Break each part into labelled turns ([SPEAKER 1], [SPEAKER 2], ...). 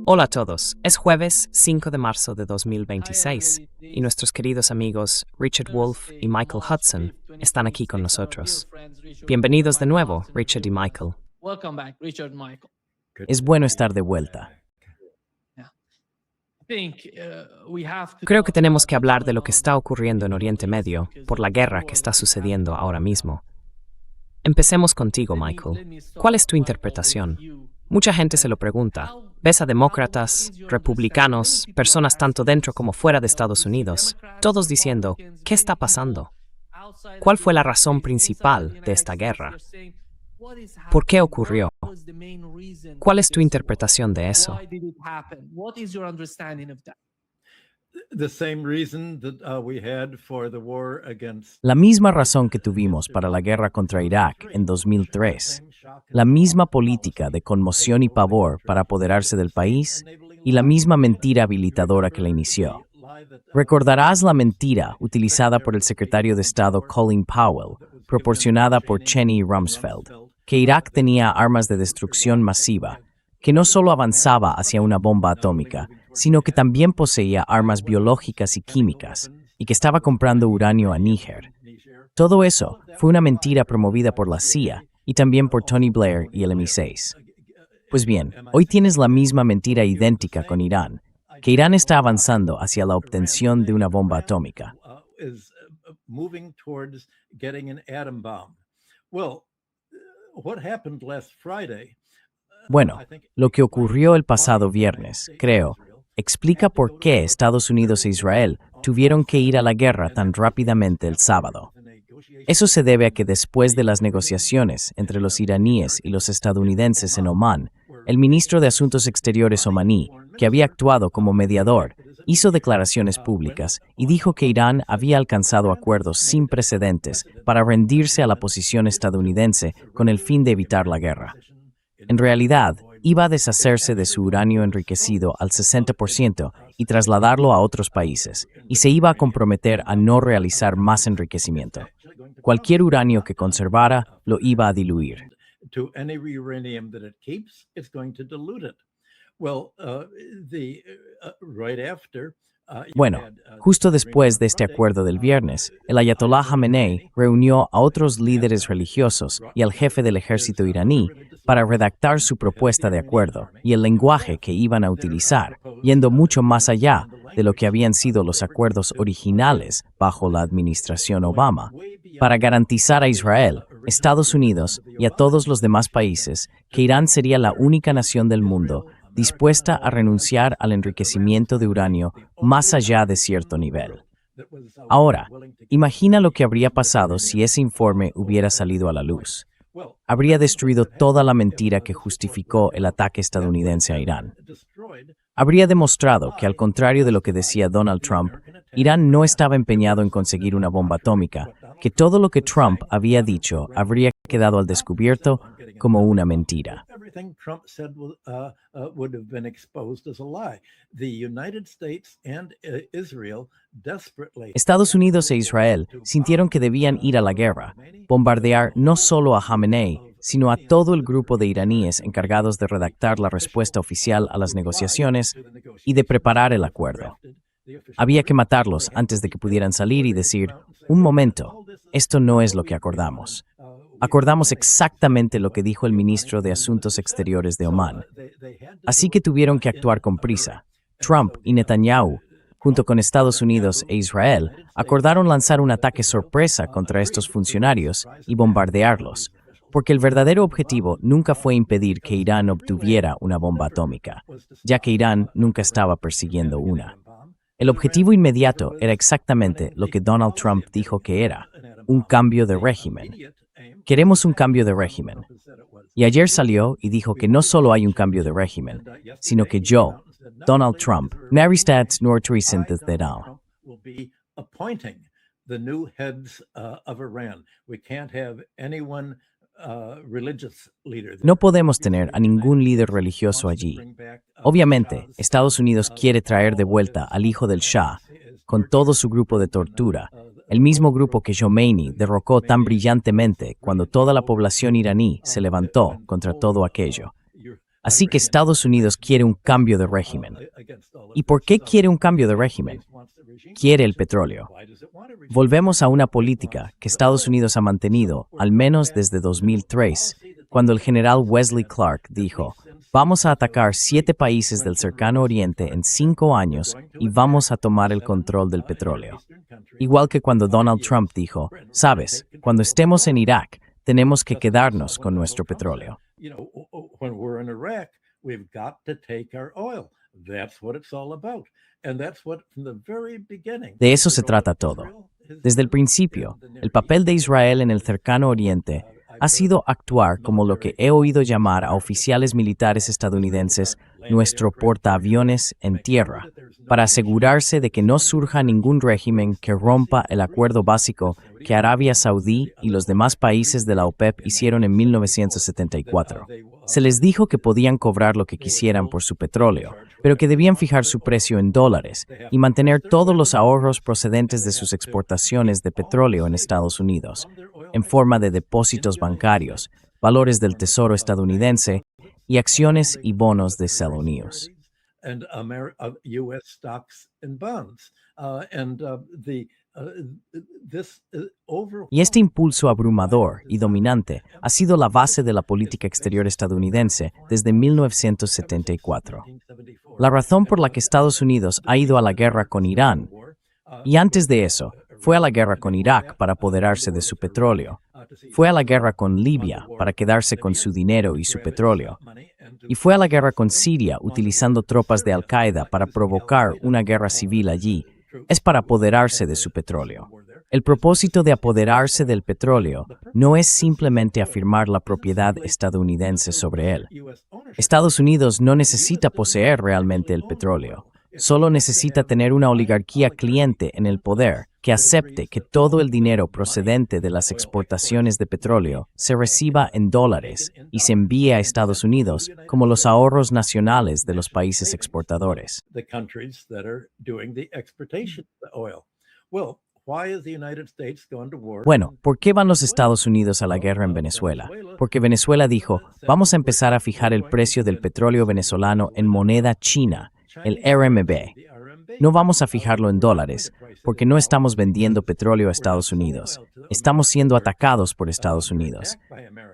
[SPEAKER 1] Hola a todos, es jueves 5 de marzo de 2026 y nuestros queridos amigos Richard Wolff y Michael Hudson están aquí con nosotros. Bienvenidos de nuevo, Richard y Michael.
[SPEAKER 2] Es bueno estar de vuelta.
[SPEAKER 1] Creo que tenemos que hablar de lo que está ocurriendo en Oriente Medio por la guerra que está sucediendo ahora mismo. Empecemos contigo, Michael. ¿Cuál es tu interpretación? Mucha gente se lo pregunta. Ves a demócratas, republicanos, personas tanto dentro como fuera de Estados Unidos, todos diciendo, ¿qué está pasando? ¿Cuál fue la razón principal de esta guerra? ¿Por qué ocurrió? ¿Cuál es tu interpretación de eso?
[SPEAKER 2] La misma razón que tuvimos para la guerra contra Irak en 2003, la misma política de conmoción y pavor para apoderarse del país y la misma mentira habilitadora que la inició. Recordarás la mentira utilizada por el secretario de Estado Colin Powell, proporcionada por Cheney Rumsfeld, que Irak tenía armas de destrucción masiva, que no solo avanzaba hacia una bomba atómica, sino que también poseía armas biológicas y químicas, y que estaba comprando uranio a Níger. Todo eso fue una mentira promovida por la CIA y también por Tony Blair y el MI6. Pues bien, hoy tienes la misma mentira idéntica con Irán, que Irán está avanzando hacia la obtención de una bomba atómica. Bueno, lo que ocurrió el pasado viernes, creo, explica por qué Estados Unidos e Israel tuvieron que ir a la guerra tan rápidamente el sábado. Eso se debe a que después de las negociaciones entre los iraníes y los estadounidenses en Omán, el ministro de Asuntos Exteriores omaní, que había actuado como mediador, hizo declaraciones públicas y dijo que Irán había alcanzado acuerdos sin precedentes para rendirse a la posición estadounidense con el fin de evitar la guerra. En realidad, iba a deshacerse de su uranio enriquecido al 60% y trasladarlo a otros países, y se iba a comprometer a no realizar más enriquecimiento. Cualquier uranio que conservara lo iba a diluir. Bueno, justo después de este acuerdo del viernes, el Ayatollah Jamenei reunió a otros líderes religiosos y al jefe del ejército iraní para redactar su propuesta de acuerdo y el lenguaje que iban a utilizar, yendo mucho más allá de lo que habían sido los acuerdos originales bajo la administración Obama, para garantizar a Israel, Estados Unidos y a todos los demás países que Irán sería la única nación del mundo dispuesta a renunciar al enriquecimiento de uranio más allá de cierto nivel. Ahora, imagina lo que habría pasado si ese informe hubiera salido a la luz. Habría destruido toda la mentira que justificó el ataque estadounidense a Irán. Habría demostrado que, al contrario de lo que decía Donald Trump, Irán no estaba empeñado en conseguir una bomba atómica, que todo lo que Trump había dicho habría quedado al descubierto como una mentira. Estados Unidos e Israel sintieron que debían ir a la guerra, bombardear no solo a Jamenei, sino a todo el grupo de iraníes encargados de redactar la respuesta oficial a las negociaciones y de preparar el acuerdo. Había que matarlos antes de que pudieran salir y decir, un momento, esto no es lo que acordamos. Acordamos exactamente lo que dijo el ministro de Asuntos Exteriores de Omán. Así que tuvieron que actuar con prisa. Trump y Netanyahu, junto con Estados Unidos e Israel, acordaron lanzar un ataque sorpresa contra estos funcionarios y bombardearlos, porque el verdadero objetivo nunca fue impedir que Irán obtuviera una bomba atómica, ya que Irán nunca estaba persiguiendo una. El objetivo inmediato era exactamente lo que Donald Trump dijo que era, un cambio de régimen. Queremos un cambio de régimen. Y ayer salió y dijo que no solo hay un cambio de régimen, sino que yo, Donald Trump, Naristats Nortricentet de Down. No podemos tener a ningún líder religioso allí. Obviamente, Estados Unidos quiere traer de vuelta al hijo del Shah, con todo su grupo de tortura, el mismo grupo que Khomeini derrocó tan brillantemente cuando toda la población iraní se levantó contra todo aquello. Así que Estados Unidos quiere un cambio de régimen. ¿Y por qué quiere un cambio de régimen? Quiere el petróleo. Volvemos a una política que Estados Unidos ha mantenido, al menos desde 2003, cuando el general Wesley Clark dijo: vamos a atacar 7 países del cercano oriente en 5 años y vamos a tomar el control del petróleo. Igual que cuando Donald Trump dijo: sabes, cuando estemos en Irak, tenemos que quedarnos con nuestro petróleo. De eso se trata todo. Desde el principio, el papel de Israel en el cercano oriente ha sido actuar como lo que he oído llamar a oficiales militares estadounidenses nuestro portaaviones en tierra, para asegurarse de que no surja ningún régimen que rompa el acuerdo básico que Arabia Saudí y los demás países de la OPEP hicieron en 1974. Se les dijo que podían cobrar lo que quisieran por su petróleo, pero que debían fijar su precio en dólares y mantener todos los ahorros procedentes de sus exportaciones de petróleo en Estados Unidos, en forma de depósitos bancarios, valores del Tesoro estadounidense y acciones y bonos de Cello News. Y este impulso abrumador y dominante ha sido la base de la política exterior estadounidense desde 1974. La razón por la que Estados Unidos ha ido a la guerra con Irán, y antes de eso, fue a la guerra con Irak para apoderarse de su petróleo, fue a la guerra con Libia para quedarse con su dinero y su petróleo, y fue a la guerra con Siria utilizando tropas de Al-Qaeda para provocar una guerra civil allí, es para apoderarse de su petróleo. El propósito de apoderarse del petróleo no es simplemente afirmar la propiedad estadounidense sobre él. Estados Unidos no necesita poseer realmente el petróleo, solo necesita tener una oligarquía cliente en el poder que acepte que todo el dinero procedente de las exportaciones de petróleo se reciba en dólares y se envíe a Estados Unidos como los ahorros nacionales de los países exportadores. Bueno, ¿por qué van los Estados Unidos a la guerra en Venezuela? Porque Venezuela dijo: vamos a empezar a fijar el precio del petróleo venezolano en moneda china, el RMB. No vamos a fijarlo en dólares, porque no estamos vendiendo petróleo a Estados Unidos. Estamos siendo atacados por Estados Unidos.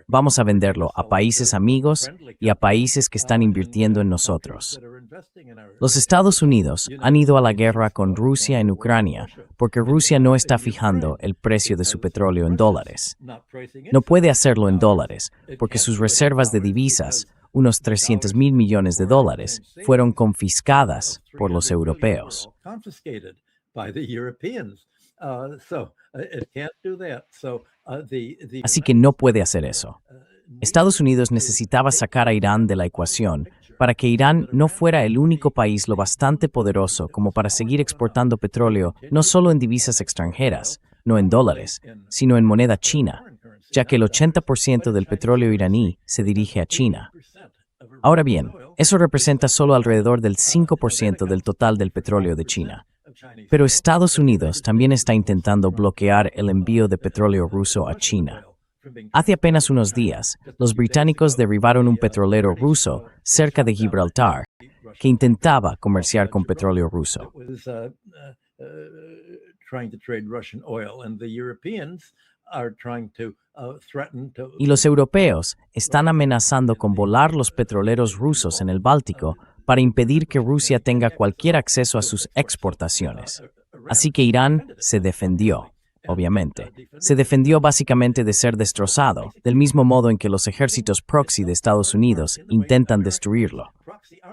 [SPEAKER 2] Vamos a venderlo a países amigos y a países que están invirtiendo en nosotros. Los Estados Unidos han ido a la guerra con Rusia en Ucrania porque Rusia no está fijando el precio de su petróleo en dólares. No puede hacerlo en dólares porque sus reservas de divisas, unos 300.000 millones de dólares, fueron confiscadas por los europeos. Así que no puede hacer eso. Estados Unidos necesitaba sacar a Irán de la ecuación para que Irán no fuera el único país lo bastante poderoso como para seguir exportando petróleo no solo en divisas extranjeras, no en dólares, sino en moneda china, ya que el 80% del petróleo iraní se dirige a China. Ahora bien, eso representa solo alrededor del 5% del total del petróleo de China. Pero Estados Unidos también está intentando bloquear el envío de petróleo ruso a China. Hace apenas unos días, los británicos derribaron un petrolero ruso cerca de Gibraltar que intentaba comerciar con petróleo ruso. Y los europeos están amenazando con volar los petroleros rusos en el Báltico para impedir que Rusia tenga cualquier acceso a sus exportaciones. Así que Irán se defendió, obviamente. Se defendió básicamente de ser destrozado, del mismo modo en que los ejércitos proxy de Estados Unidos intentan destruirlo.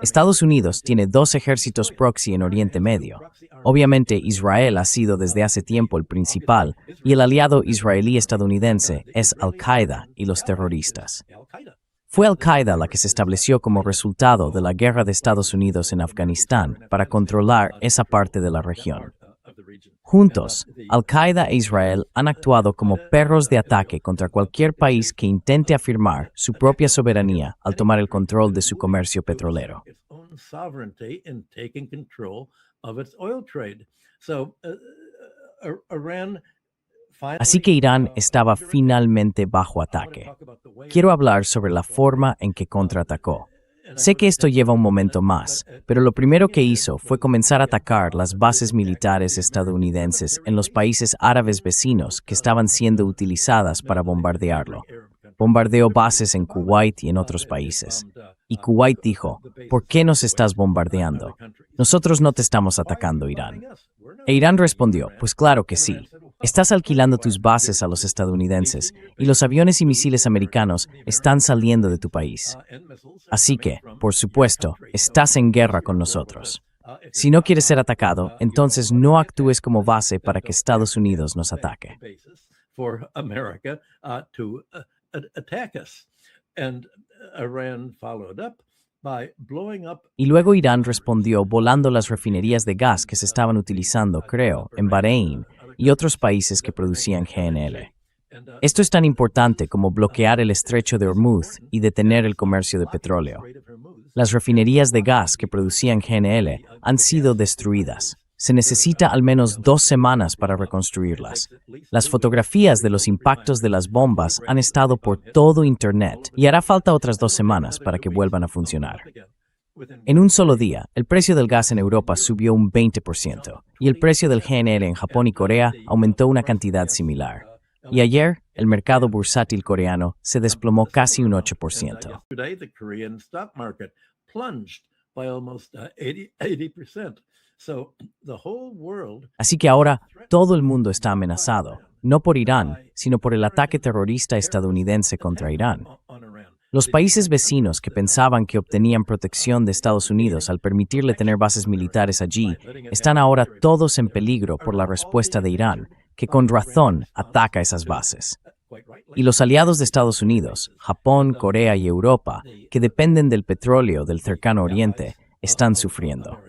[SPEAKER 2] Estados Unidos tiene 2 ejércitos proxy en Oriente Medio. Obviamente Israel ha sido desde hace tiempo el principal, y el aliado israelí-estadounidense es Al-Qaeda y los terroristas. Fue Al-Qaeda la que se estableció como resultado de la guerra de Estados Unidos en Afganistán para controlar esa parte de la región. Juntos, Al-Qaeda e Israel han actuado como perros de ataque contra cualquier país que intente afirmar su propia soberanía al tomar el control de su comercio petrolero. Así que Irán estaba finalmente bajo ataque. Quiero hablar sobre la forma en que contraatacó. Sé que esto lleva un momento más, pero lo primero que hizo fue comenzar a atacar las bases militares estadounidenses en los países árabes vecinos que estaban siendo utilizadas para bombardearlo. Bombardeó bases en Kuwait y en otros países. Y Kuwait dijo, ¿por qué nos estás bombardeando? Nosotros no te estamos atacando, Irán. E Irán respondió, pues claro que sí. Estás alquilando tus bases a los estadounidenses y los aviones y misiles americanos están saliendo de tu país. Así que, por supuesto, estás en guerra con nosotros. Si no quieres ser atacado, entonces no actúes como base para que Estados Unidos nos ataque. Y luego Irán respondió volando las refinerías de gas que se estaban utilizando, creo, en Bahrein y otros países que producían GNL. Esto es tan importante como bloquear el estrecho de Hormuz y detener el comercio de petróleo. Las refinerías de gas que producían GNL han sido destruidas. Se necesita al menos 2 semanas para reconstruirlas. Las fotografías de los impactos de las bombas han estado por todo Internet y hará falta otras 2 semanas para que vuelvan a funcionar. En un solo día, el precio del gas en Europa subió un 20% y el precio del GNL en Japón y Corea aumentó una cantidad similar. Y ayer, el mercado bursátil coreano se desplomó casi un 8%. Así que ahora todo el mundo está amenazado, no por Irán, sino por el ataque terrorista estadounidense contra Irán. Los países vecinos que pensaban que obtenían protección de Estados Unidos al permitirle tener bases militares allí, están ahora todos en peligro por la respuesta de Irán, que con razón ataca esas bases. Y los aliados de Estados Unidos, Japón, Corea y Europa, que dependen del petróleo del cercano Oriente, están sufriendo.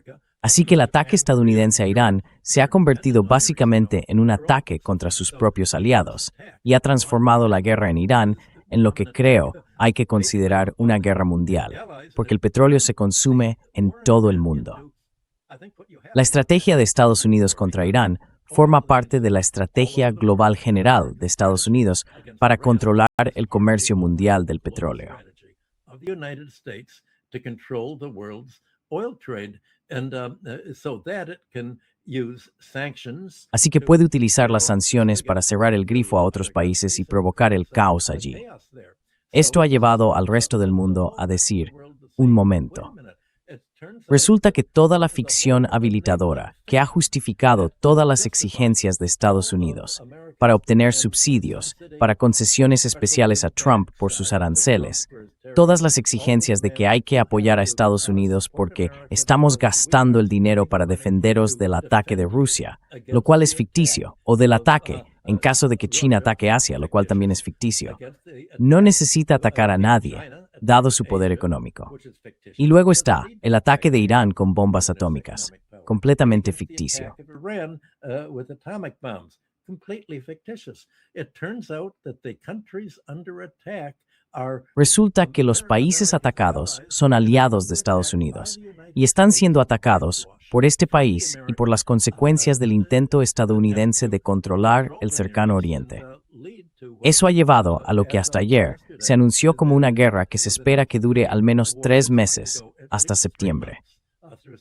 [SPEAKER 2] Así que el ataque estadounidense a Irán se ha convertido básicamente en un ataque contra sus propios aliados y ha transformado la guerra en Irán en lo que creo hay que considerar una guerra mundial, porque el petróleo se consume en todo el mundo. La estrategia de Estados Unidos contra Irán forma parte de la estrategia global general de Estados Unidos para controlar el comercio mundial del petróleo. Así que puede utilizar las sanciones para cerrar el grifo a otros países y provocar el caos allí. Esto ha llevado al resto del mundo a decir, un momento. Resulta que toda la ficción habilitadora que ha justificado todas las exigencias de Estados Unidos para obtener subsidios, para concesiones especiales a Trump por sus aranceles, todas las exigencias de que hay que apoyar a Estados Unidos porque estamos gastando el dinero para defenderos del ataque de Rusia, lo cual es ficticio, o del ataque, en caso de que China ataque Asia, lo cual también es ficticio. No necesita atacar a nadie, dado su poder económico. Y luego está el ataque de Irán con bombas atómicas, completamente ficticio. Resulta que los países atacados son aliados de Estados Unidos y están siendo atacados por este país y por las consecuencias del intento estadounidense de controlar el cercano Oriente. Eso ha llevado a lo que hasta ayer se anunció como una guerra que se espera que dure al menos 3 meses, hasta septiembre.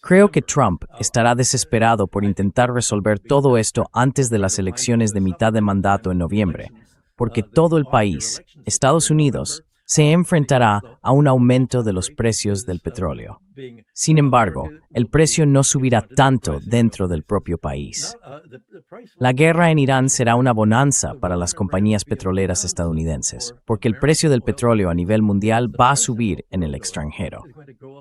[SPEAKER 2] Creo que Trump estará desesperado por intentar resolver todo esto antes de las elecciones de mitad de mandato en noviembre, porque todo el país, Estados Unidos, se enfrentará a un aumento de los precios del petróleo. Sin embargo, el precio no subirá tanto dentro del propio país. La guerra en Irán será una bonanza para las compañías petroleras estadounidenses, porque el precio del petróleo a nivel mundial va a subir en el extranjero.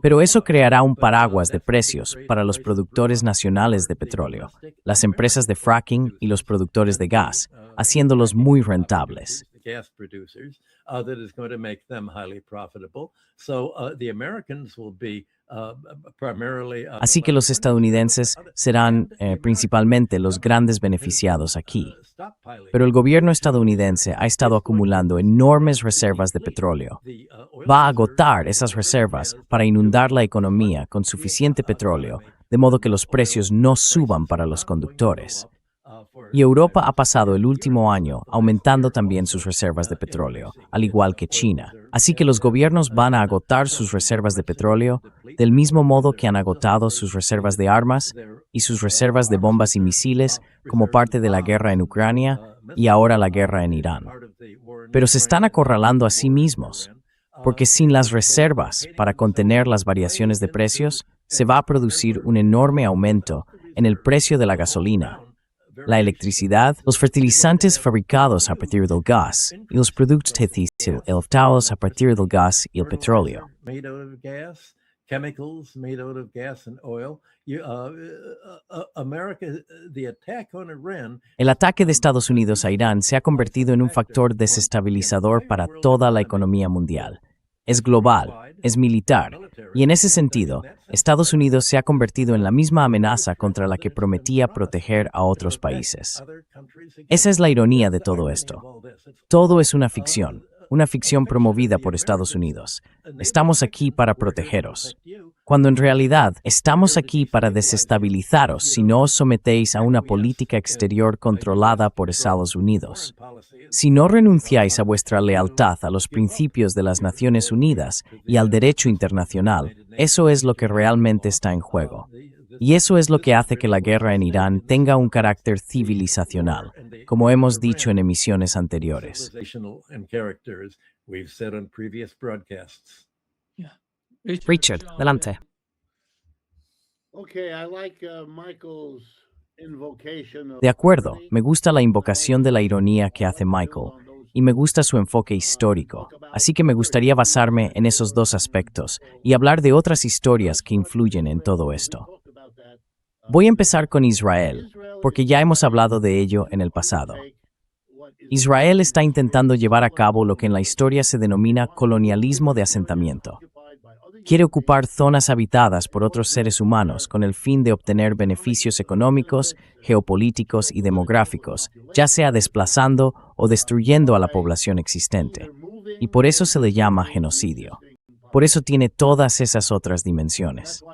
[SPEAKER 2] Pero eso creará un paraguas de precios para los productores nacionales de petróleo, las empresas de fracking y los productores de gas, haciéndolos muy rentables. Así que los estadounidenses serán principalmente los grandes beneficiados aquí. Pero el gobierno estadounidense ha estado acumulando enormes reservas de petróleo. Va a agotar esas reservas para inundar la economía con suficiente petróleo, de modo que los precios no suban para los conductores. Y Europa ha pasado el último año aumentando también sus reservas de petróleo, al igual que China. Así que los gobiernos van a agotar sus reservas de petróleo del mismo modo que han agotado sus reservas de armas y sus reservas de bombas y misiles como parte de la guerra en Ucrania y ahora la guerra en Irán. Pero se están acorralando a sí mismos, porque sin las reservas para contener las variaciones de precios, se va a producir un enorme aumento en el precio de la gasolina, la electricidad, los fertilizantes fabricados a partir del gas y los productos elaborados a partir del gas y el petróleo. El ataque de Estados Unidos a Irán se ha convertido en un factor desestabilizador para toda la economía mundial. Es global, es militar, y en ese sentido, Estados Unidos se ha convertido en la misma amenaza contra la que prometía proteger a otros países. Esa es la ironía de todo esto. Todo es una ficción promovida por Estados Unidos. Estamos aquí para protegeros, cuando en realidad estamos aquí para desestabilizaros si no os sometéis a una política exterior controlada por Estados Unidos. Si no renunciáis a vuestra lealtad a los principios de las Naciones Unidas y al derecho internacional, eso es lo que realmente está en juego. Y eso es lo que hace que la guerra en Irán tenga un carácter civilizacional, como hemos dicho en emisiones anteriores.
[SPEAKER 1] Richard, adelante.
[SPEAKER 2] De acuerdo, me gusta la invocación de la ironía que hace Michael, y me gusta su enfoque histórico, así que me gustaría basarme en esos dos aspectos y hablar de otras historias que influyen en todo esto. Voy a empezar con Israel, porque ya hemos hablado de ello en el pasado. Israel está intentando llevar a cabo lo que en la historia se denomina colonialismo de asentamiento. Quiere ocupar zonas habitadas por otros seres humanos con el fin de obtener beneficios económicos, geopolíticos y demográficos, ya sea desplazando o destruyendo a la población existente. Y por eso se le llama genocidio. Por eso tiene todas esas otras dimensiones.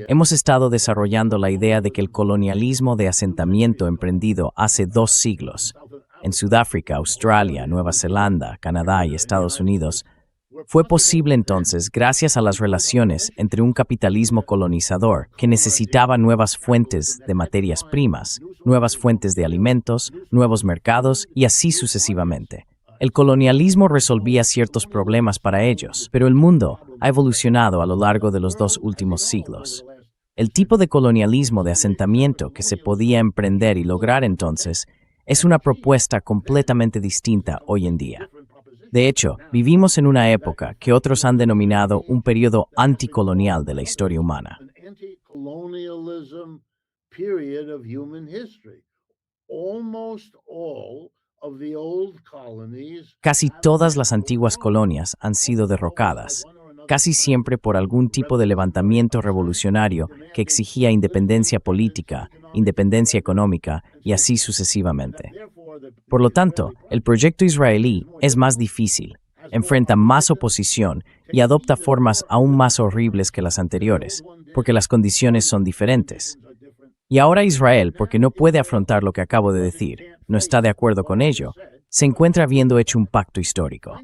[SPEAKER 2] Hemos estado desarrollando la idea de que el colonialismo de asentamiento emprendido hace 2 siglos, en Sudáfrica, Australia, Nueva Zelanda, Canadá y Estados Unidos, fue posible entonces gracias a las relaciones entre un capitalismo colonizador que necesitaba nuevas fuentes de materias primas, nuevas fuentes de alimentos, nuevos mercados y así sucesivamente. El colonialismo resolvía ciertos problemas para ellos, pero el mundo ha evolucionado a lo largo de los 2 últimos siglos. El tipo de colonialismo de asentamiento que se podía emprender y lograr entonces es una propuesta completamente distinta hoy en día. De hecho, vivimos en una época que otros han denominado un periodo anticolonial de la historia humana. Casi todas las antiguas colonias han sido derrocadas, casi siempre por algún tipo de levantamiento revolucionario que exigía independencia política, independencia económica y así sucesivamente. Por lo tanto, el proyecto israelí es más difícil, enfrenta más oposición y adopta formas aún más horribles que las anteriores, porque las condiciones son diferentes. Y ahora Israel, porque no puede afrontar lo que acabo de decir, no está de acuerdo con ello, se encuentra habiendo hecho un pacto histórico.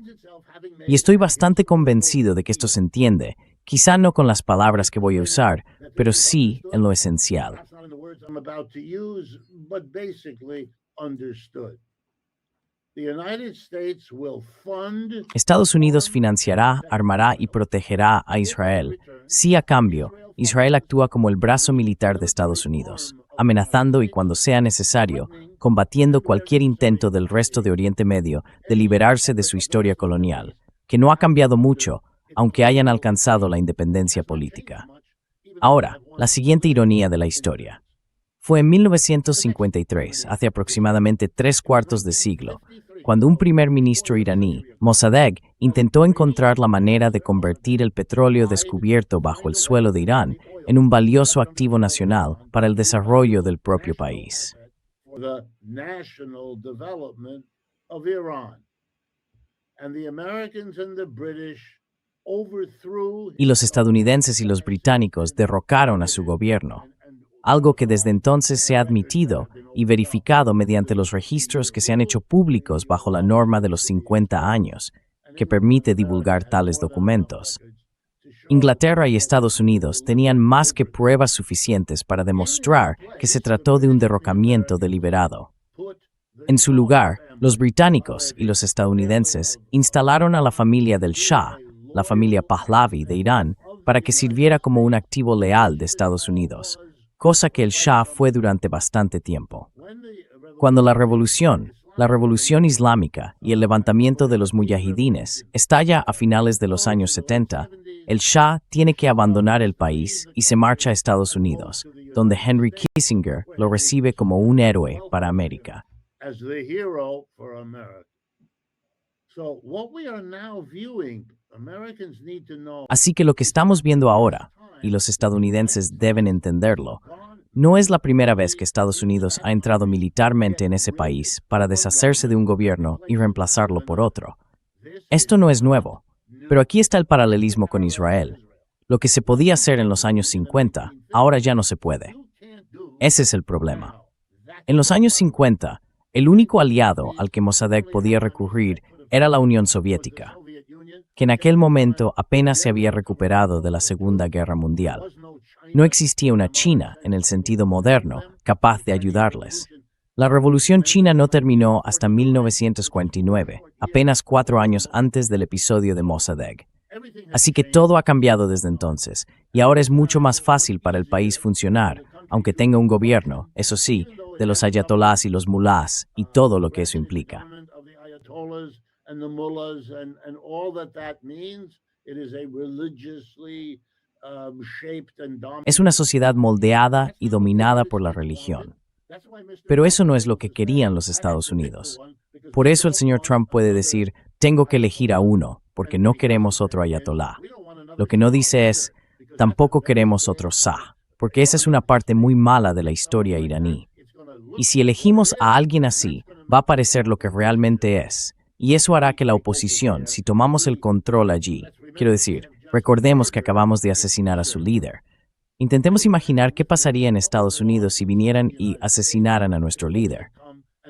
[SPEAKER 2] Y estoy bastante convencido de que esto se entiende, quizá no con las palabras que voy a usar, pero sí en lo esencial. Estados Unidos financiará, armará y protegerá a Israel. Sí, a cambio, Israel actúa como el brazo militar de Estados Unidos, amenazando y cuando sea necesario, combatiendo cualquier intento del resto de Oriente Medio de liberarse de su historia colonial, que no ha cambiado mucho, aunque hayan alcanzado la independencia política. Ahora, la siguiente ironía de la historia. Fue en 1953, hace aproximadamente 3/4 de siglo, cuando un primer ministro iraní, Mossadegh, intentó encontrar la manera de convertir el petróleo descubierto bajo el suelo de Irán en un valioso activo nacional para el desarrollo del propio país. y los estadounidenses y los británicos derrocaron a su gobierno, algo que desde entonces se ha admitido y verificado mediante los registros que se han hecho públicos bajo la norma de los 50 años, que permite divulgar tales documentos. Inglaterra y Estados Unidos tenían más que pruebas suficientes para demostrar que se trató de un derrocamiento deliberado. En su lugar, los británicos y los estadounidenses instalaron a la familia del Shah, la familia Pahlavi de Irán, para que sirviera como un activo leal de Estados Unidos, cosa que el Shah fue durante bastante tiempo. Cuando la revolución islámica y el levantamiento de los mujahidines estalla a finales de los años 70, el Shah tiene que abandonar el país y se marcha a Estados Unidos, donde Henry Kissinger lo recibe como un héroe para América. Así que lo que estamos viendo ahora, y los estadounidenses deben entenderlo, no es la primera vez que Estados Unidos ha entrado militarmente en ese país para deshacerse de un gobierno y reemplazarlo por otro. Esto no es nuevo, pero aquí está el paralelismo con Israel. Lo que se podía hacer en los años 50, ahora ya no se puede. Ese es el problema. En los años 50, el único aliado al que Mossadegh podía recurrir era la Unión Soviética, que en aquel momento apenas se había recuperado de la Segunda Guerra Mundial. No existía una China, en el sentido moderno, capaz de ayudarles. La Revolución China no terminó hasta 1949, apenas 4 años antes del episodio de Mossadegh. Así que todo ha cambiado desde entonces, y ahora es mucho más fácil para el país funcionar, aunque tenga un gobierno, eso sí, de los ayatolás y los mulás, y todo lo que eso implica. Es una sociedad moldeada y dominada por la religión. Pero eso no es lo que querían los Estados Unidos. Por eso el señor Trump puede decir, tengo que elegir a uno, porque no queremos otro ayatolá. Lo que no dice es, tampoco queremos otro shah, porque esa es una parte muy mala de la historia iraní. Y si elegimos a alguien así, va a parecer lo que realmente es. Y eso hará que la oposición, si tomamos el control allí, quiero decir, recordemos que acabamos de asesinar a su líder. Intentemos imaginar qué pasaría en Estados Unidos si vinieran y asesinaran a nuestro líder.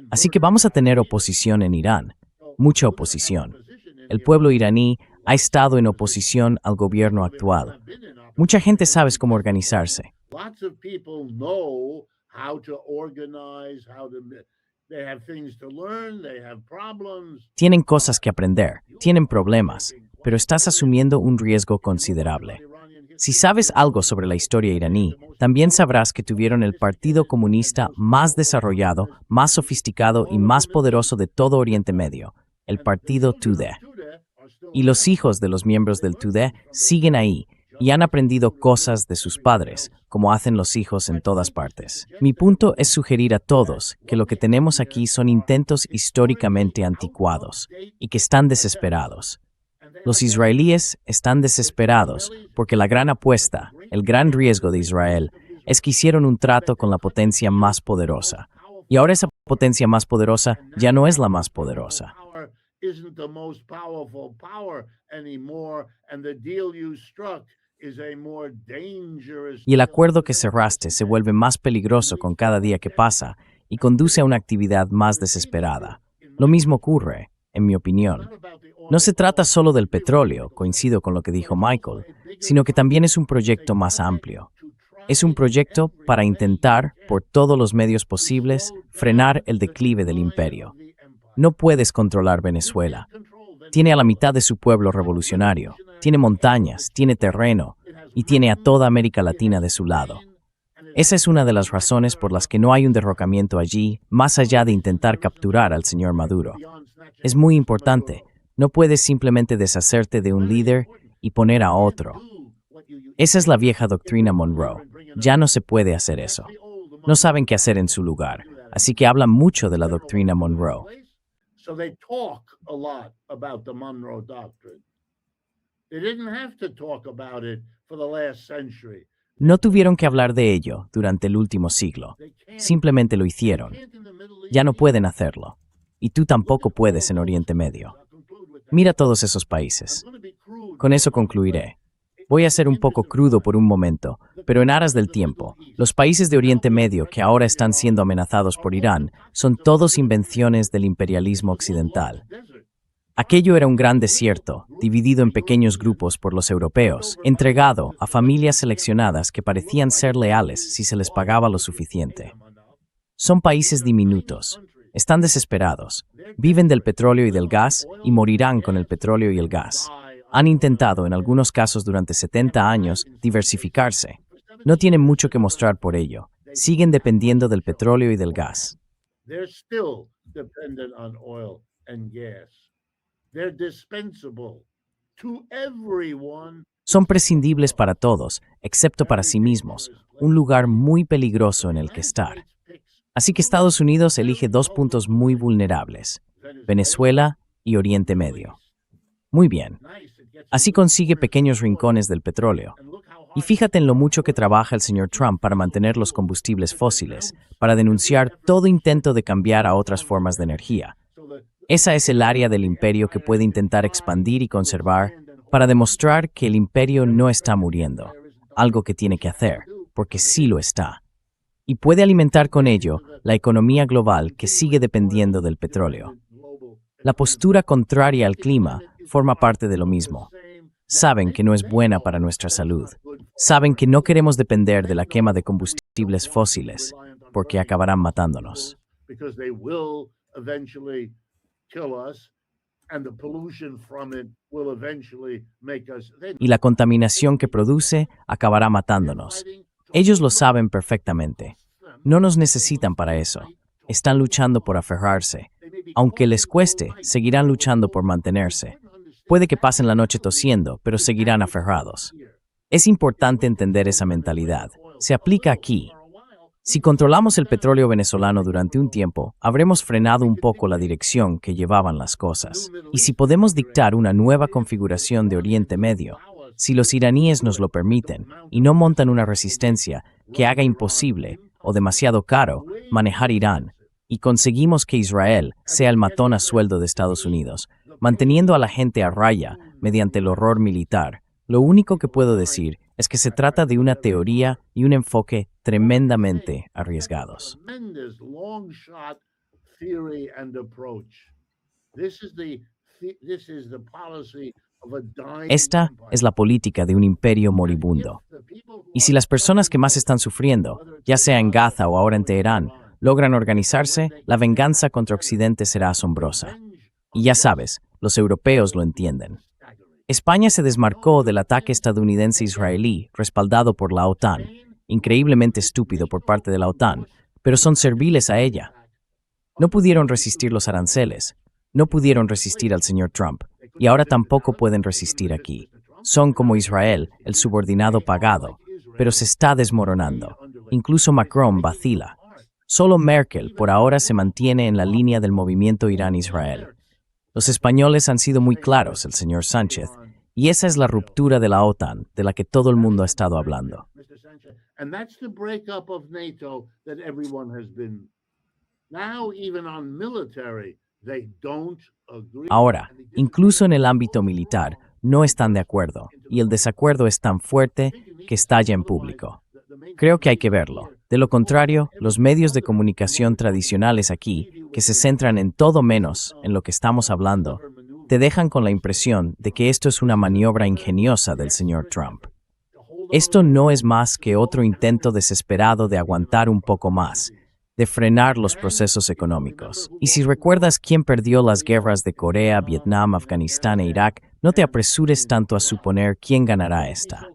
[SPEAKER 2] Así que vamos a tener oposición en Irán, mucha oposición. El pueblo iraní ha estado en oposición al gobierno actual. Mucha gente sabe cómo organizarse. Tienen cosas que aprender, tienen problemas, pero estás asumiendo un riesgo considerable. Si sabes algo sobre la historia iraní, también sabrás que tuvieron el Partido Comunista más desarrollado, más sofisticado y más poderoso de todo Oriente Medio, el Partido Tudeh. Y los hijos de los miembros del Tudeh siguen ahí y han aprendido cosas de sus padres, como hacen los hijos en todas partes. Mi punto es sugerir a todos que lo que tenemos aquí son intentos históricamente anticuados y que están desesperados. Los israelíes están desesperados porque la gran apuesta, el gran riesgo de Israel, es que hicieron un trato con la potencia más poderosa. Y ahora esa potencia más poderosa ya no es la más poderosa. Y el acuerdo que cerraste se vuelve más peligroso con cada día que pasa y conduce a una actividad más desesperada. Lo mismo ocurre, en mi opinión. No se trata solo del petróleo, coincido con lo que dijo Michael, sino que también es un proyecto más amplio. Es un proyecto para intentar, por todos los medios posibles, frenar el declive del imperio. No puedes controlar Venezuela. Tiene a la mitad de su pueblo revolucionario, tiene montañas, tiene terreno y tiene a toda América Latina de su lado. Esa es una de las razones por las que no hay un derrocamiento allí, más allá de intentar capturar al señor Maduro. Es muy importante. No puedes simplemente deshacerte de un líder y poner a otro. Esa es la vieja doctrina Monroe. Ya no se puede hacer eso. No saben qué hacer en su lugar, así que hablan mucho de la doctrina Monroe. No tuvieron que hablar de ello durante el último siglo. Simplemente lo hicieron. Ya no pueden hacerlo. Y tú tampoco puedes en Oriente Medio. Mira todos esos países. Con eso concluiré. Voy a ser un poco crudo por un momento, pero en aras del tiempo, los países de Oriente Medio que ahora están siendo amenazados por Irán son todos invenciones del imperialismo occidental. Aquello era un gran desierto, dividido en pequeños grupos por los europeos, entregado a familias seleccionadas que parecían ser leales si se les pagaba lo suficiente. Son países diminutos, están desesperados, viven del petróleo y del gas y morirán con el petróleo y el gas. Han intentado, en algunos casos durante 70 años, diversificarse. No tienen mucho que mostrar por ello. Siguen dependiendo del petróleo y del gas. Son prescindibles para todos, excepto para sí mismos, un lugar muy peligroso en el que estar. Así que Estados Unidos elige dos puntos muy vulnerables, Venezuela y Oriente Medio. Muy bien. Así consigue pequeños rincones del petróleo. Y fíjate en lo mucho que trabaja el señor Trump para mantener los combustibles fósiles, para denunciar todo intento de cambiar a otras formas de energía. Esa es el área del imperio que puede intentar expandir y conservar para demostrar que el imperio no está muriendo, algo que tiene que hacer, porque sí lo está. Y puede alimentar con ello la economía global que sigue dependiendo del petróleo. La postura contraria al clima forma parte de lo mismo. Saben que no es buena para nuestra salud. Saben que no queremos depender de la quema de combustibles fósiles, porque acabarán matándonos. Y la contaminación que produce acabará matándonos. Ellos lo saben perfectamente. No nos necesitan para eso. Están luchando por aferrarse. Aunque les cueste, seguirán luchando por mantenerse. Puede que pasen la noche tosiendo, pero seguirán aferrados. Es importante entender esa mentalidad. Se aplica aquí. Si controlamos el petróleo venezolano durante un tiempo, habremos frenado un poco la dirección que llevaban las cosas. Y si podemos dictar una nueva configuración de Oriente Medio, si los iraníes nos lo permiten y no montan una resistencia que haga imposible o demasiado caro manejar Irán, y conseguimos que Israel sea el matón a sueldo de Estados Unidos, manteniendo a la gente a raya mediante el horror militar, lo único que puedo decir es que se trata de una teoría y un enfoque tremendamente arriesgados. Esta es la política de un imperio moribundo. Y si las personas que más están sufriendo, ya sea en Gaza o ahora en Teherán, logran organizarse, la venganza contra Occidente será asombrosa. Y ya sabes, los europeos lo entienden. España se desmarcó del ataque estadounidense-israelí respaldado por la OTAN, increíblemente estúpido por parte de la OTAN, pero son serviles a ella. No pudieron resistir los aranceles, no pudieron resistir al señor Trump, y ahora tampoco pueden resistir aquí. Son como Israel, el subordinado pagado, pero se está desmoronando. Incluso Macron vacila. Solo Merkel por ahora se mantiene en la línea del movimiento Irán-Israel. Los españoles han sido muy claros, el señor Sánchez, y esa es la ruptura de la OTAN, de la que todo el mundo ha estado hablando. Ahora, incluso en el ámbito militar, no están de acuerdo, y el desacuerdo es tan fuerte que estalla en público. Creo que hay que verlo. De lo contrario, los medios de comunicación tradicionales aquí, que se centran en todo menos en lo que estamos hablando, te dejan con la impresión de que esto es una maniobra ingeniosa del señor Trump. Esto no es más que otro intento desesperado de aguantar un poco más, de frenar los procesos económicos. Y si recuerdas quién perdió las guerras de Corea, Vietnam, Afganistán e Irak, no te apresures tanto a suponer quién ganará esta.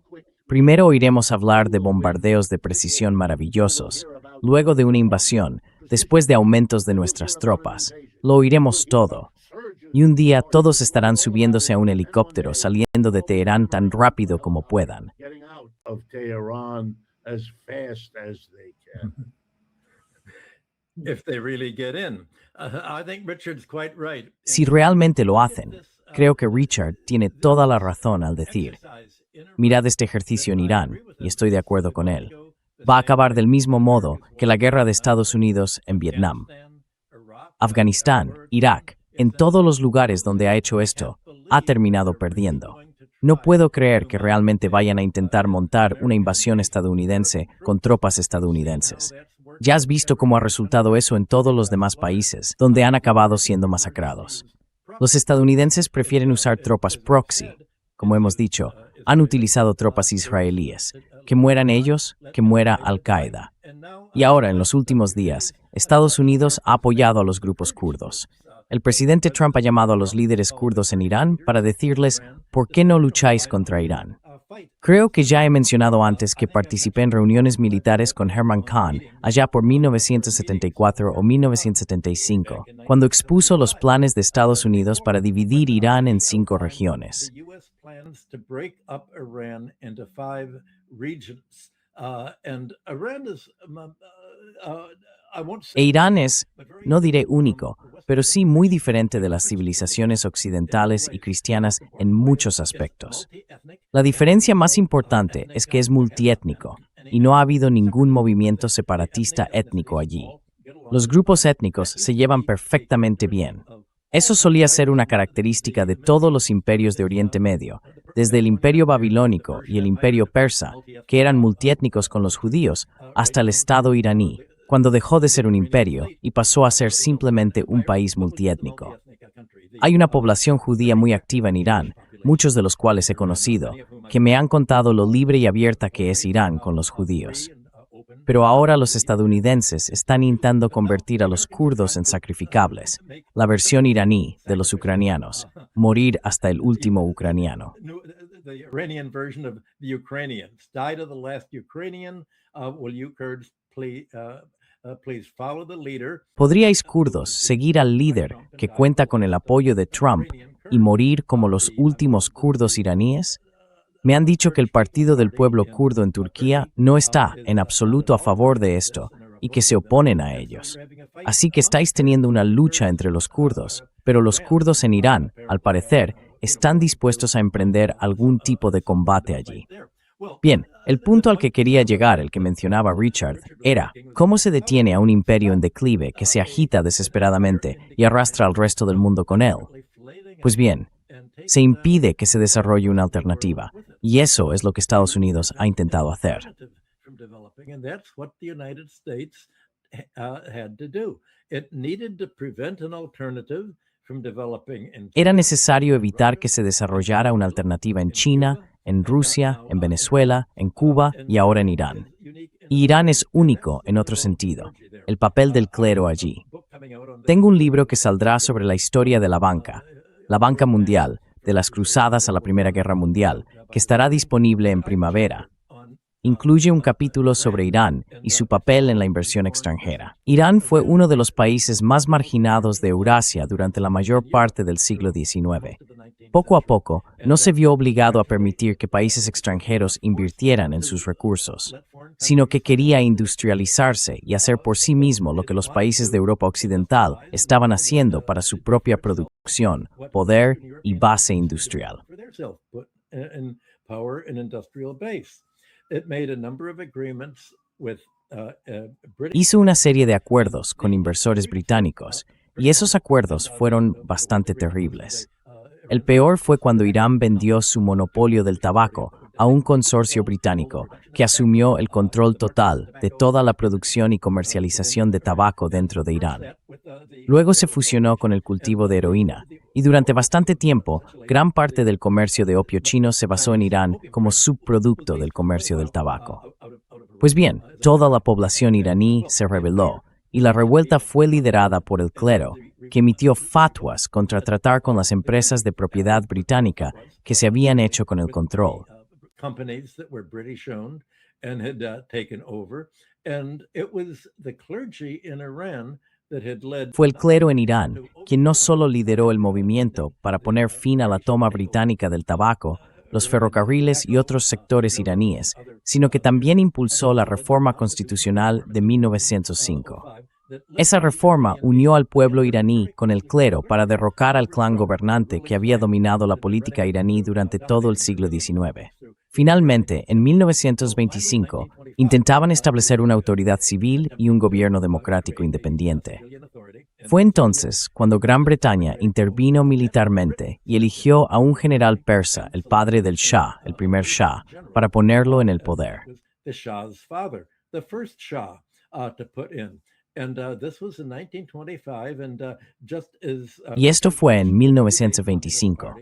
[SPEAKER 2] Primero oiremos hablar de bombardeos de precisión maravillosos, luego de una invasión, después de aumentos de nuestras tropas. Lo oiremos todo. Y un día todos estarán subiéndose a un helicóptero saliendo de Teherán tan rápido como puedan. Si realmente lo hacen, creo que Richard tiene toda la razón al decir: mirad este ejercicio en Irán, y estoy de acuerdo con él. Va a acabar del mismo modo que la guerra de Estados Unidos en Vietnam. Afganistán, Irak, en todos los lugares donde ha hecho esto, ha terminado perdiendo. No puedo creer que realmente vayan a intentar montar una invasión estadounidense con tropas estadounidenses. Ya has visto cómo ha resultado eso en todos los demás países, donde han acabado siendo masacrados. Los estadounidenses prefieren usar tropas proxy. Como hemos dicho, han utilizado tropas israelíes. Que mueran ellos, que muera Al-Qaeda. Y ahora, en los últimos días, Estados Unidos ha apoyado a los grupos kurdos. El presidente Trump ha llamado a los líderes kurdos en Irán para decirles, ¿por qué no lucháis contra Irán? Creo que ya he mencionado antes que participé en reuniones militares con Herman Khan allá por 1974 o 1975, cuando expuso los planes de Estados Unidos para dividir Irán en 5 regiones. E Irán es, no diré único, pero sí muy diferente de las civilizaciones occidentales y cristianas en muchos aspectos. La diferencia más importante es que es multiétnico y no ha habido ningún movimiento separatista étnico allí. Los grupos étnicos se llevan perfectamente bien. Eso solía ser una característica de todos los imperios de Oriente Medio, desde el Imperio Babilónico y el Imperio Persa, que eran multiétnicos con los judíos, hasta el Estado iraní, cuando dejó de ser un imperio y pasó a ser simplemente un país multiétnico. Hay una población judía muy activa en Irán, muchos de los cuales he conocido, que me han contado lo libre y abierta que es Irán con los judíos. Pero ahora los estadounidenses están intentando convertir a los kurdos en sacrificables, la versión iraní de los ucranianos, morir hasta el último ucraniano. ¿Podríais, kurdos, seguir al líder que cuenta con el apoyo de Trump y morir como los últimos kurdos iraníes? Me han dicho que el Partido del Pueblo Kurdo en Turquía no está en absoluto a favor de esto y que se oponen a ellos. Así que estáis teniendo una lucha entre los kurdos, pero los kurdos en Irán, al parecer, están dispuestos a emprender algún tipo de combate allí. Bien, el punto al que quería llegar, el que mencionaba Richard, era cómo se detiene a un imperio en declive que se agita desesperadamente y arrastra al resto del mundo con él. Pues bien, se impide que se desarrolle una alternativa, y eso es lo que Estados Unidos ha intentado hacer. Era necesario evitar que se desarrollara una alternativa en China, en Rusia, en Venezuela, en Cuba y ahora en Irán. Y Irán es único en otro sentido, el papel del clero allí. Tengo un libro que saldrá sobre la historia de la banca mundial, de las cruzadas a la Primera Guerra Mundial, que estará disponible en primavera. Incluye un capítulo sobre Irán y su papel en la inversión extranjera. Irán fue uno de los países más marginados de Eurasia durante la mayor parte del siglo XIX. Poco a poco, no se vio obligado a permitir que países extranjeros invirtieran en sus recursos, sino que quería industrializarse y hacer por sí mismo lo que los países de Europa Occidental estaban haciendo para su propia producción, poder y base industrial. Hizo una serie de acuerdos con inversores británicos, y esos acuerdos fueron bastante terribles. El peor fue cuando Irán vendió su monopolio del tabaco a un consorcio británico que asumió el control total de toda la producción y comercialización de tabaco dentro de Irán. Luego se fusionó con el cultivo de heroína, y durante bastante tiempo, gran parte del comercio de opio chino se basó en Irán como subproducto del comercio del tabaco. Pues bien, toda la población iraní se rebeló, y la revuelta fue liderada por el clero, que emitió fatwas contra tratar con las empresas de propiedad británica que se habían hecho con el control. Fue el clero en Irán quien no solo lideró el movimiento para poner fin a la toma británica del tabaco, los ferrocarriles y otros sectores iraníes, sino que también impulsó la reforma constitucional de 1905. Esa reforma unió al pueblo iraní con el clero para derrocar al clan gobernante que había dominado la política iraní durante todo el siglo XIX. Finalmente, en 1925, intentaban establecer una autoridad civil y un gobierno democrático independiente. Fue entonces cuando Gran Bretaña intervino militarmente y eligió a un general persa, el padre del Shah, el primer Shah, para ponerlo en el poder. Y esto fue en 1925.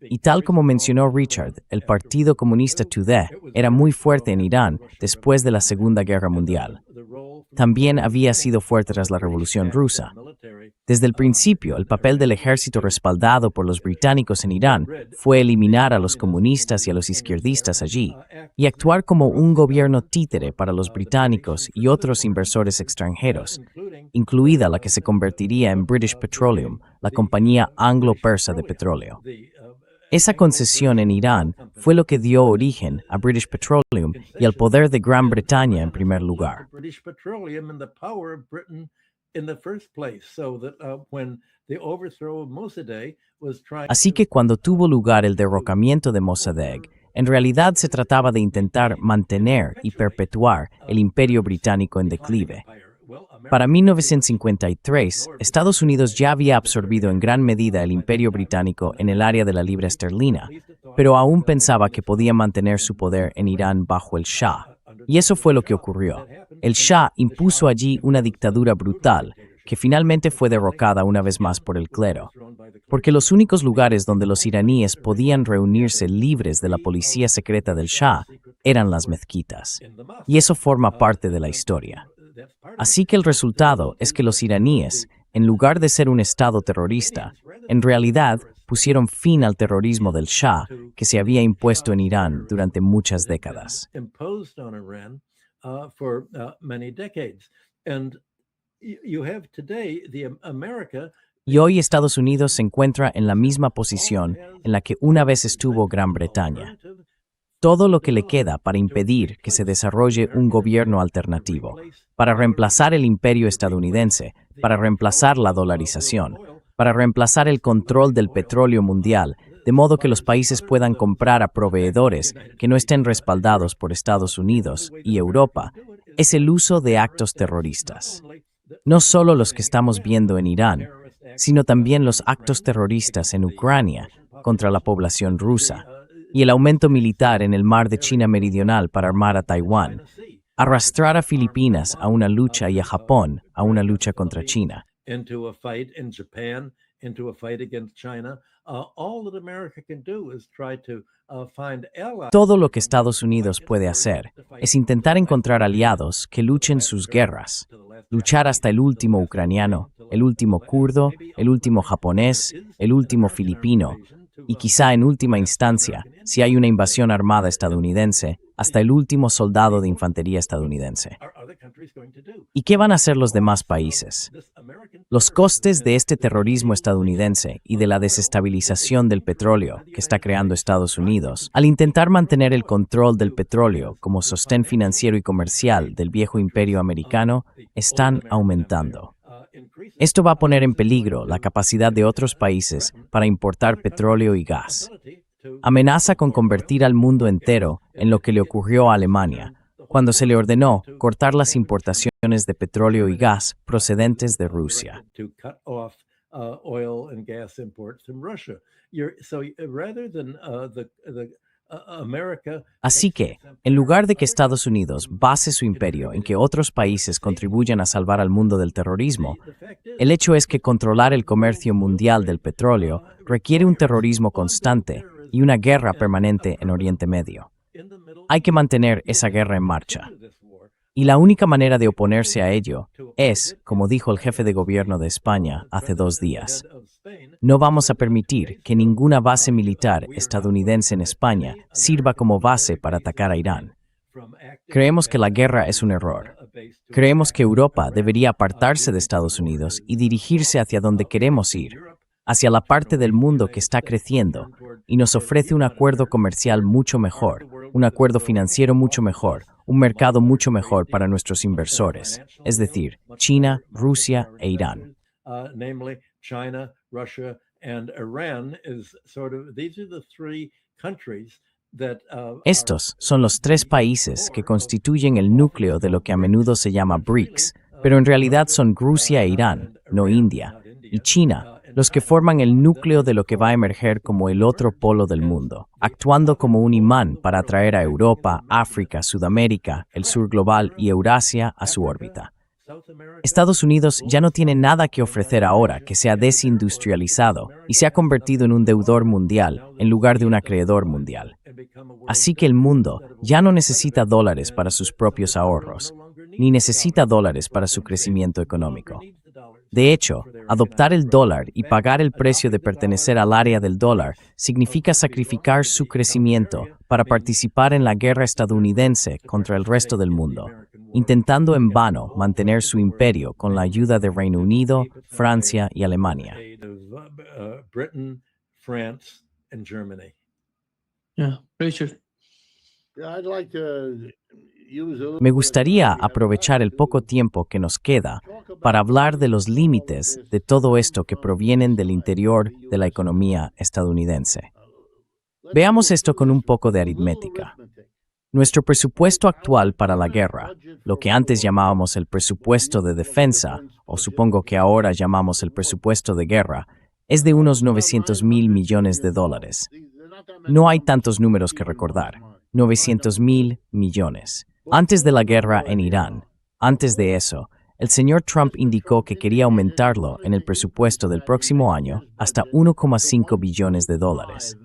[SPEAKER 2] Y tal como mencionó Richard, el Partido Comunista Tudeh era muy fuerte en Irán después de la Segunda Guerra Mundial. También había sido fuerte tras la Revolución Rusa. Desde el principio, el papel del ejército respaldado por los británicos en Irán fue eliminar a los comunistas y a los izquierdistas allí y actuar como un gobierno títere para los británicos y otros inversores extranjeros, incluida la que se convertiría en British Petroleum, la compañía anglo-persa de petróleo. Esa concesión en Irán fue lo que dio origen a British Petroleum y al poder de Gran Bretaña en primer lugar. Así que cuando tuvo lugar el derrocamiento de Mossadegh, en realidad se trataba de intentar mantener y perpetuar el imperio británico en declive. Para 1953, Estados Unidos ya había absorbido en gran medida el imperio británico en el área de la libra esterlina, pero aún pensaba que podía mantener su poder en Irán bajo el Shah. Y eso fue lo que ocurrió. El Shah impuso allí una dictadura brutal, que finalmente fue derrocada una vez más por el clero. Porque los únicos lugares donde los iraníes podían reunirse libres de la policía secreta del Shah eran las mezquitas. Y eso forma parte de la historia. Así que el resultado es que los iraníes, en lugar de ser un estado terrorista, en realidad pusieron fin al terrorismo del Shah que se había impuesto en Irán durante muchas décadas. Y hoy Estados Unidos se encuentra en la misma posición en la que una vez estuvo Gran Bretaña. Todo lo que le queda para impedir que se desarrolle un gobierno alternativo, para reemplazar el imperio estadounidense, para reemplazar la dolarización, para reemplazar el control del petróleo mundial, de modo que los países puedan comprar a proveedores que no estén respaldados por Estados Unidos y Europa, es el uso de actos terroristas. No solo los que estamos viendo en Irán, sino también los actos terroristas en Ucrania contra la población rusa, y el aumento militar en el mar de China Meridional para armar a Taiwán, arrastrar a Filipinas a una lucha y a Japón a una lucha contra China. Todo lo que Estados Unidos puede hacer es intentar encontrar aliados que luchen sus guerras, luchar hasta el último ucraniano, el último kurdo, el último japonés, el último filipino, y quizá en última instancia, si hay una invasión armada estadounidense, hasta el último soldado de infantería estadounidense. ¿Y qué van a hacer los demás países? Los costes de este terrorismo estadounidense y de la desestabilización del petróleo que está creando Estados Unidos, al intentar mantener el control del petróleo como sostén financiero y comercial del viejo imperio americano, están aumentando. Esto va a poner en peligro la capacidad de otros países para importar petróleo y gas. Amenaza con convertir al mundo entero en lo que le ocurrió a Alemania, cuando se le ordenó cortar las importaciones de petróleo y gas procedentes de Rusia. Así que, en lugar de que Estados Unidos base su imperio en que otros países contribuyan a salvar al mundo del terrorismo, el hecho es que controlar el comercio mundial del petróleo requiere un terrorismo constante y una guerra permanente en Oriente Medio. Hay que mantener esa guerra en marcha. Y la única manera de oponerse a ello es, como dijo el jefe de gobierno de España hace 2 días, no vamos a permitir que ninguna base militar estadounidense en España sirva como base para atacar a Irán. Creemos que la guerra es un error. Creemos que Europa debería apartarse de Estados Unidos y dirigirse hacia donde queremos ir, hacia la parte del mundo que está creciendo y nos ofrece un acuerdo comercial mucho mejor, un acuerdo financiero mucho mejor, un mercado mucho mejor para nuestros inversores, es decir, China, Rusia e Irán. Estos son los 3 países que constituyen el núcleo de lo que a menudo se llama BRICS, pero en realidad son Rusia e Irán, no India, y China, los que forman el núcleo de lo que va a emerger como el otro polo del mundo, actuando como un imán para atraer a Europa, África, Sudamérica, el sur global y Eurasia a su órbita. Estados Unidos ya no tiene nada que ofrecer ahora que se ha desindustrializado y se ha convertido en un deudor mundial en lugar de un acreedor mundial. Así que el mundo ya no necesita dólares para sus propios ahorros, ni necesita dólares para su crecimiento económico. De hecho, adoptar el dólar y pagar el precio de pertenecer al área del dólar significa sacrificar su crecimiento para participar en la guerra estadounidense contra el resto del mundo, intentando en vano mantener su imperio con la ayuda de Reino Unido, Francia y Alemania. Me gustaría aprovechar el poco tiempo que nos queda para hablar de los límites de todo esto que provienen del interior de la economía estadounidense. Veamos esto con un poco de aritmética. Nuestro presupuesto actual para la guerra, lo que antes llamábamos el presupuesto de defensa, o supongo que ahora llamamos el presupuesto de guerra, es de unos 900,000 millones de dólares. No hay tantos números que recordar. 900,000 millones. Antes de la guerra en Irán, antes de eso, el señor Trump indicó que quería aumentarlo en el presupuesto del próximo año hasta 1,5 billones de dólares.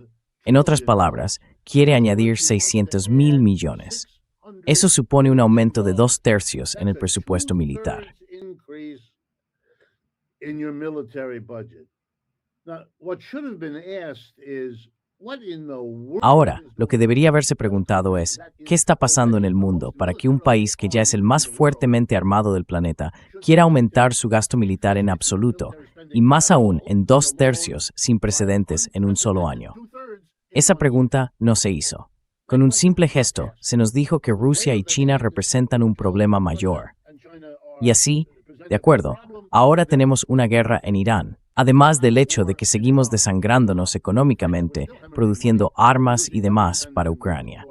[SPEAKER 2] En otras palabras, quiere añadir 600,000 millones. Eso supone un aumento de 2/3 en el presupuesto militar. Ahora, lo que debería haberse preguntado es, ¿qué está pasando en el mundo para que un país que ya es el más fuertemente armado del planeta quiera aumentar su gasto militar en absoluto, y más aún en 2/3 sin precedentes en un solo año? Esa pregunta no se hizo. Con un simple gesto, se nos dijo que Rusia y China representan un problema mayor. Y así, de acuerdo, ahora tenemos una guerra en Irán, además del hecho de que seguimos desangrándonos económicamente, produciendo armas y demás para Ucrania.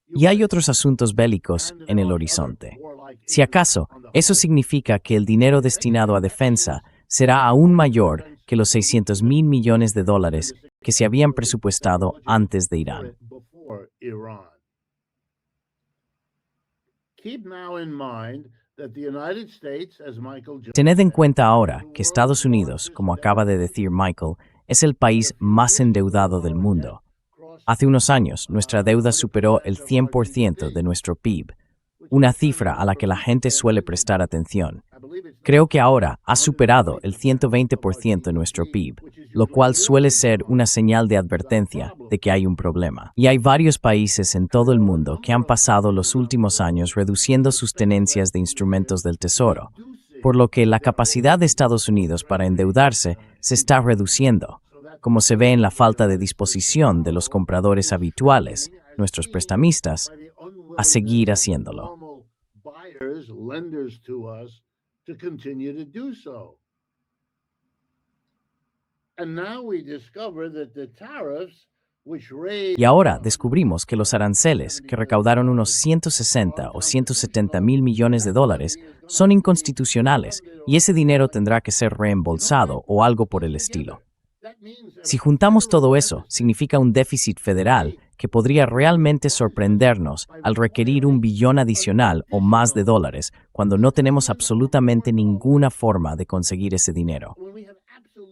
[SPEAKER 2] Y hay otros asuntos bélicos en el horizonte. Si acaso, eso significa que el dinero destinado a defensa será aún mayor que los 600,000 millones de dólares que se habían presupuestado antes de Irán. Tened en cuenta ahora que Estados Unidos, como acaba de decir Michael, es el país más endeudado del mundo. Hace unos años, nuestra deuda superó el 100% de nuestro PIB, una cifra a la que la gente suele prestar atención. Creo que ahora ha superado el 120% de nuestro PIB, lo cual suele ser una señal de advertencia de que hay un problema. Y hay varios países en todo el mundo que han pasado los últimos años reduciendo sus tenencias de instrumentos del Tesoro, por lo que la capacidad de Estados Unidos para endeudarse se está reduciendo, como se ve en la falta de disposición de los compradores habituales, nuestros prestamistas, a seguir haciéndolo. Y ahora descubrimos que los aranceles, que recaudaron unos 160 o 170,000 millones de dólares, son inconstitucionales y ese dinero tendrá que ser reembolsado o algo por el estilo. Si juntamos todo eso, significa un déficit federal que podría realmente sorprendernos al requerir 1 billón adicional o más de dólares cuando no tenemos absolutamente ninguna forma de conseguir ese dinero.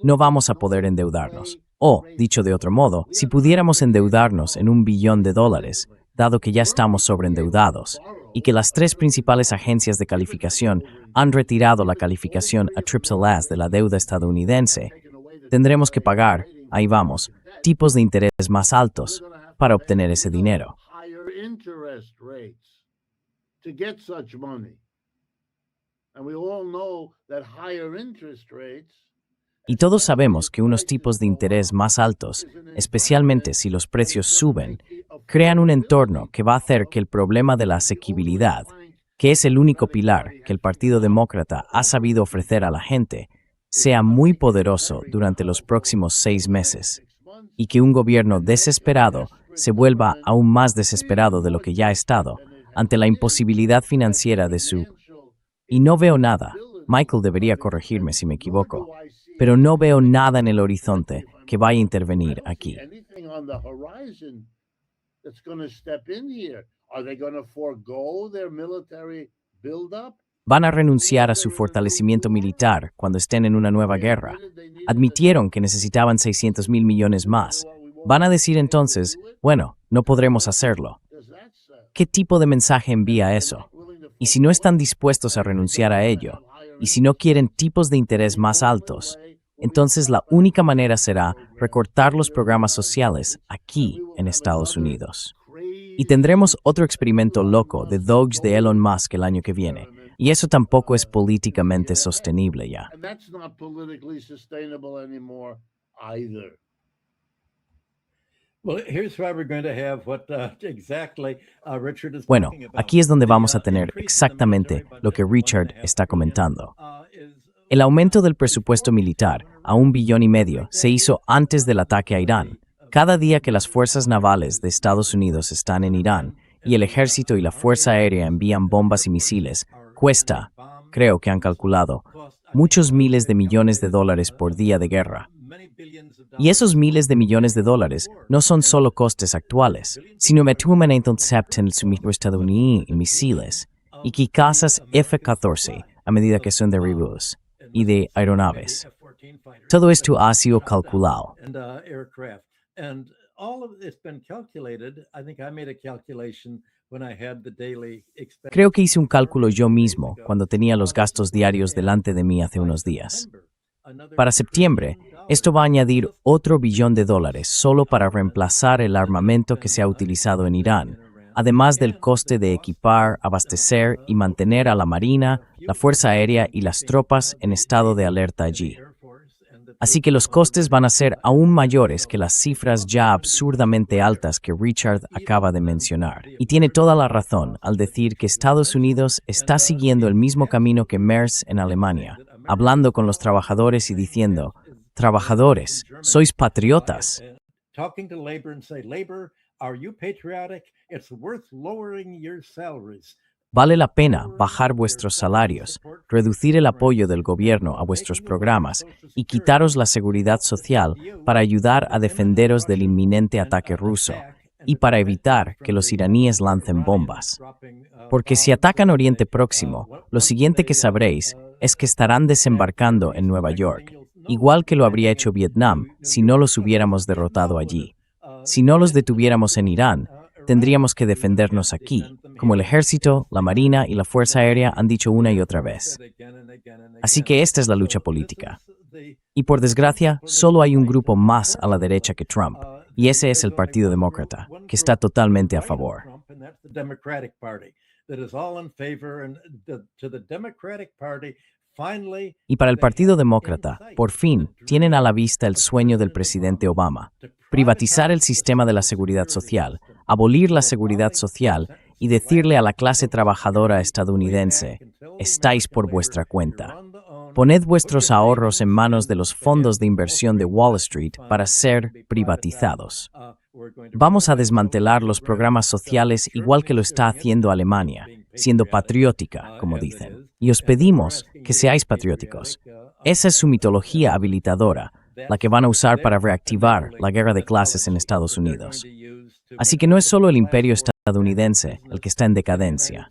[SPEAKER 2] No vamos a poder endeudarnos. O, dicho de otro modo, si pudiéramos endeudarnos en 1 billón de dólares, dado que ya estamos sobreendeudados, y que las 3 principales agencias de calificación han retirado la calificación AAA de la deuda estadounidense, tendremos que pagar, ahí vamos, tipos de interés más altos para obtener ese dinero. Y todos sabemos que unos tipos de interés más altos, especialmente si los precios suben, crean un entorno que va a hacer que el problema de la asequibilidad, que es el único pilar que el Partido Demócrata ha sabido ofrecer a la gente, sea muy poderoso durante los próximos 6 meses, y que un gobierno desesperado se vuelva aún más desesperado de lo que ya ha estado ante la imposibilidad financiera de su Y no veo nada. Michael debería corregirme si me equivoco. Pero no veo nada en el horizonte que vaya a intervenir aquí. Van a renunciar a su fortalecimiento militar cuando estén en una nueva guerra. Admitieron que necesitaban 600,000 millones más. Van a decir entonces, bueno, no podremos hacerlo. ¿Qué tipo de mensaje envía eso? Y si no están dispuestos a renunciar a ello, y si no quieren tipos de interés más altos, entonces la única manera será recortar los programas sociales aquí en Estados Unidos. Y tendremos otro experimento loco de Doge de Elon Musk el año que viene. Y eso tampoco es políticamente sostenible ya. Bueno, aquí es donde vamos a tener exactamente lo que Richard está comentando. El aumento del presupuesto militar a $1,5 billones se hizo antes del ataque a Irán. Cada día que las fuerzas navales de Estados Unidos están en Irán y el ejército y la fuerza aérea envían bombas y misiles, cuesta, creo que han calculado, muchos miles de millones de dólares por día de guerra. Y esos miles de millones de dólares no son solo costes actuales, sino metuamente en el suministro estadounidense y misiles, y que casas F-14 a medida que son derribados, y de aeronaves. Todo esto ha sido calculado. Creo que hice un cálculo yo mismo cuando tenía los gastos diarios delante de mí hace unos días. Para septiembre, esto va a añadir otro $1 billón solo para reemplazar el armamento que se ha utilizado en Irán, además del coste de equipar, abastecer y mantener a la Marina, la Fuerza Aérea y las tropas en estado de alerta allí. Así que los costes van a ser aún mayores que las cifras ya absurdamente altas que Richard acaba de mencionar. Y tiene toda la razón al decir que Estados Unidos está siguiendo el mismo camino que MERS en Alemania, hablando con los trabajadores y diciendo, trabajadores, sois patriotas. Vale la pena bajar vuestros salarios, reducir el apoyo del gobierno a vuestros programas y quitaros la seguridad social para ayudar a defenderos del inminente ataque ruso y para evitar que los iraníes lancen bombas. Porque si atacan Oriente Próximo, lo siguiente que sabréis es que estarán desembarcando en Nueva York, igual que lo habría hecho Vietnam si no los hubiéramos derrotado allí. Si no los detuviéramos en Irán, tendríamos que defendernos aquí, como el ejército, la marina y la fuerza aérea han dicho una y otra vez. Así que esta es la lucha política. Y por desgracia, solo hay un grupo más a la derecha que Trump, y ese es el Partido Demócrata, que está totalmente a favor. Y para el Partido Demócrata, por fin, tienen a la vista el sueño del presidente Obama: privatizar el sistema de la seguridad social, abolir la seguridad social y decirle a la clase trabajadora estadounidense, estáis por vuestra cuenta. Poned vuestros ahorros en manos de los fondos de inversión de Wall Street para ser privatizados. Vamos a desmantelar los programas sociales igual que lo está haciendo Alemania, siendo patriótica, como dicen. Y os pedimos que seáis patrióticos. Esa es su mitología habilitadora, la que van a usar para reactivar la guerra de clases en Estados Unidos. Así que no es solo el imperio estadounidense el que está en decadencia.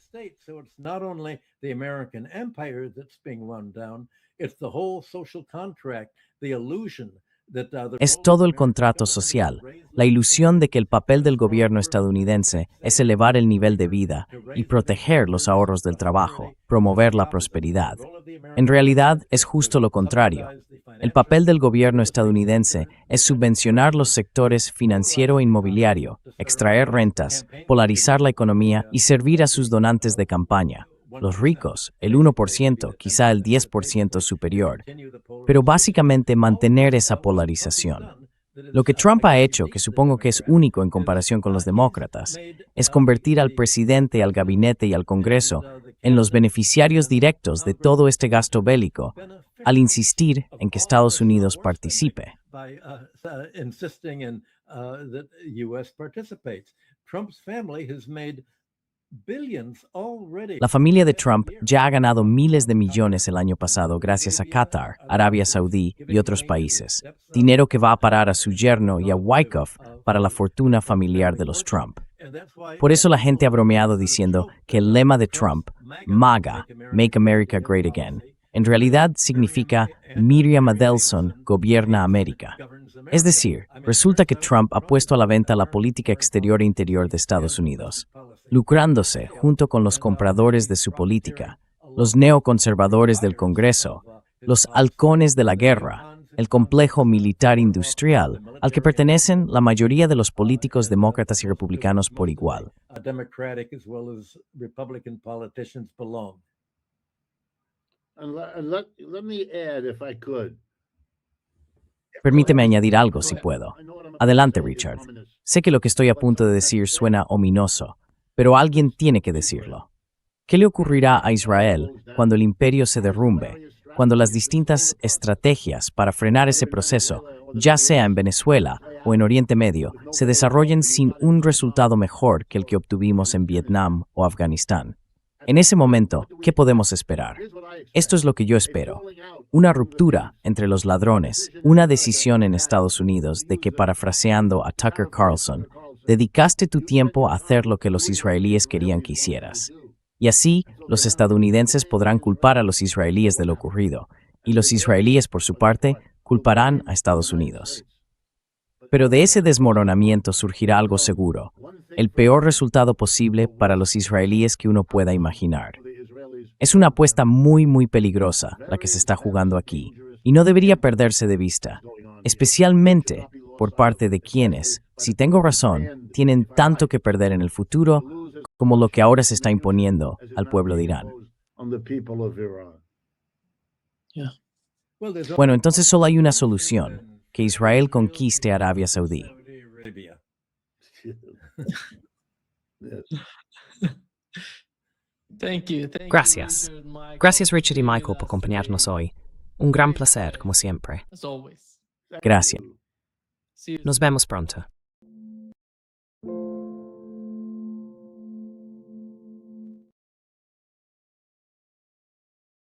[SPEAKER 2] Es todo el contrato social, la ilusión de que el papel del gobierno estadounidense es elevar el nivel de vida y proteger los ahorros del trabajo, promover la prosperidad. En realidad es justo lo contrario. El papel del gobierno estadounidense es subvencionar los sectores financiero e inmobiliario, extraer rentas, polarizar la economía y servir a sus donantes de campaña. Los ricos, el 1%, quizá el 10% superior, pero básicamente mantener esa polarización. Lo que Trump ha hecho, que supongo que es único en comparación con los demócratas, es convertir al presidente, al gabinete y al Congreso en los beneficiarios directos de todo este gasto bélico, al insistir en que Estados Unidos participe. La familia de Trump ya ha ganado miles de millones el año pasado gracias a Qatar, Arabia Saudí y otros países. Dinero que va a parar a su yerno y a Wyckoff para la fortuna familiar de los Trump. Por eso la gente ha bromeado diciendo que el lema de Trump, MAGA, Make America Great Again, en realidad significa Miriam Adelson gobierna América. Es decir, resulta que Trump ha puesto a la venta la política exterior e interior de Estados Unidos, lucrándose junto con los compradores de su política, los neoconservadores del Congreso, los halcones de la guerra, el complejo militar industrial, al que pertenecen la mayoría de los políticos demócratas y republicanos por igual. Permíteme añadir algo, si puedo. Adelante, Richard. Sé que lo que estoy a punto de decir suena ominoso, pero alguien tiene que decirlo. ¿Qué le ocurrirá a Israel cuando el imperio se derrumbe, cuando las distintas estrategias para frenar ese proceso, ya sea en Venezuela o en Oriente Medio, se desarrollen sin un resultado mejor que el que obtuvimos en Vietnam o Afganistán? En ese momento, ¿qué podemos esperar? Esto es lo que yo espero. Una ruptura entre los ladrones, una decisión en Estados Unidos de que, parafraseando a Tucker Carlson, dedicaste tu tiempo a hacer lo que los israelíes querían que hicieras. Y así, los estadounidenses podrán culpar a los israelíes de lo ocurrido, y los israelíes, por su parte, culparán a Estados Unidos. Pero de ese desmoronamiento surgirá algo seguro, el peor resultado posible para los israelíes que uno pueda imaginar. Es una apuesta muy, muy peligrosa la que se está jugando aquí, y no debería perderse de vista, especialmente por parte de quienes, si tengo razón, tienen tanto que perder en el futuro como lo que ahora se está imponiendo al pueblo de Irán. Bueno, entonces solo hay una solución, que Israel conquiste Arabia Saudí.
[SPEAKER 1] Gracias. Gracias, Richard y Michael, por acompañarnos hoy. Un gran placer, como siempre.
[SPEAKER 2] Gracias.
[SPEAKER 1] Nos vemos pronto.